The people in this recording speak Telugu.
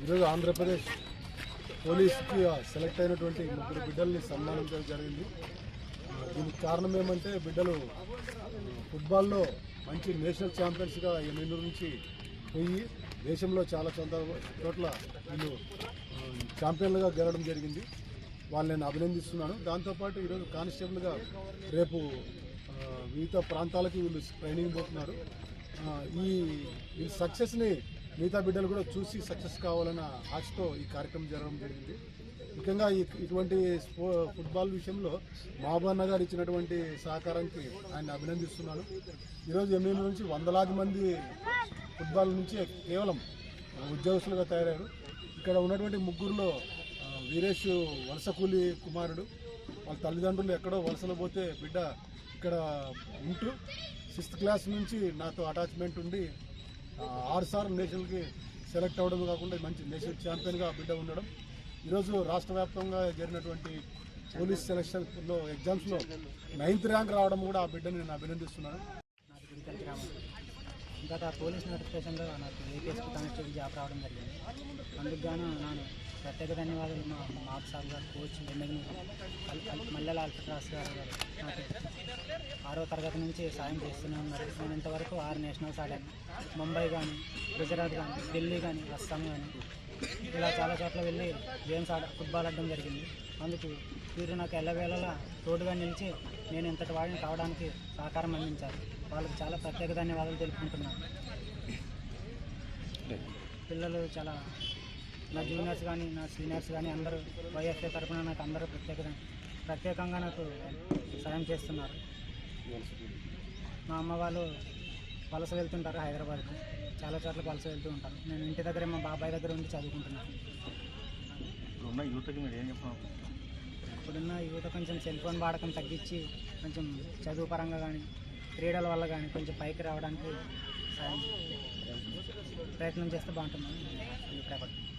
ఈరోజు ఆంధ్రప్రదేశ్ పోలీస్కి సెలెక్ట్ అయినటువంటి 3 బిడ్డల్ని సన్మానించడం జరిగింది. దీనికి కారణం ఏమంటే బిడ్డలు ఫుట్బాల్లో మంచి నేషనల్ ఛాంపియన్స్గా ఎన్నెన్నూరు నుంచి పోయి దేశంలో చాలా చోట్ల వీళ్ళు ఛాంపియన్లుగా గెలవడం జరిగింది. వాళ్ళని నేను అభినందిస్తున్నాను. దాంతోపాటు ఈరోజు కానిస్టేబుల్గా రేపు వివిధ ప్రాంతాలకి వీళ్ళు ట్రైనింగ్ పోతున్నారు. ఈ సక్సెస్ని మిగతా బిడ్డలు కూడా చూసి సక్సెస్ కావాలన్న ఆశతో ఈ కార్యక్రమం జరగడం జరిగింది. ముఖ్యంగా ఇటువంటి ఫుట్బాల్ విషయంలో మహబూబ్ నగర్ ఇచ్చినటువంటి సహకారానికి ఆయన అభినందిస్తున్నాను. ఈరోజు ఎమ్మెల్యే నుంచి వందలాది మంది ఫుట్బాల్ నుంచి కేవలం ఉద్యోగస్తులుగా తయారయ్యారు. ఇక్కడ ఉన్నటువంటి ముగ్గురులో వీరేష్ వలస కూలి కుమారుడు. వాళ్ళ తల్లిదండ్రులు ఎక్కడో వలసలో పోతే బిడ్డ ఇక్కడ ఉంటూ 6th క్లాస్ నుంచి నాతో అటాచ్మెంట్ ఉండి 6 సార్లు నేషనల్కి సెలెక్ట్ అవ్వడం కాకుండా మంచి నేషనల్ ఛాంపియన్గా బిడ్డ ఉండడం. ఈరోజు రాష్ట్ర వ్యాప్తంగా జరిగినటువంటి పోలీస్ సెలక్షన్లో ఎగ్జామ్స్లో 9th ర్యాంక్ రావడం కూడా ఆ బిడ్డని నేను అభినందిస్తున్నాను. గత పోలీస్ నోటిఫికేషన్లో నాకు ఏపీఎస్పీ కానిస్టేబుల్ జాబ్ రావడం జరిగింది. అందుకు గాను నేను ప్రత్యేక ధన్యవాదాలు మా మాకు సార్ గారు, కోచ్ మల్లెల అల్పరాజ్ గారు నాకు 6వ తరగతి నుంచి సాయం చేస్తూనే ఉన్నారు. నేను ఇంతవరకు 6 నేషనల్స్ ఆడాను. ముంబై కానీ, గుజరాత్ కానీ, ఢిల్లీ కానీ, అస్సాం కానీ ఇలా చాలా చోట్ల వెళ్ళి గేమ్స్ ఫుట్బాల్ ఆడడం జరిగింది. అందుకు వీరు నాకు ఎల్లవేళలా తోడుగా నిలిచి నేను ఇంతటి వాడిని కావడానికి సహకారం అందించారు. వాళ్ళకి చాలా ప్రత్యేక ధన్యవాదాలు తెలుపుకుంటున్నాను. పిల్లలు చాలా నా జూనియర్స్ కానీ, నా సీనియర్స్ కానీ అందరూ వైఎఫ్ఏ తరఫున నాకు అందరూ ప్రత్యేకంగా నాకు సాయం చేస్తున్నారు. మా అమ్మ వాళ్ళు వలస వెళ్తుంటారు హైదరాబాద్కి, చాలా చోట్ల వలస వెళ్తూ ఉంటారు. నేను ఇంటి దగ్గరే మా బాబాయ్ దగ్గర ఉండి చదువుకుంటున్నాను. ఇప్పుడున్న యువత కొంచెం సెల్ ఫోన్ వాడకం తగ్గించి కొంచెం చదువు పరంగా కానీ, క్రీడల వల్ల కానీ కొంచెం పైకి రావడానికి ప్రయత్నం చేస్తే బాగుంటుందని అభిప్రాయపడుతున్నాను.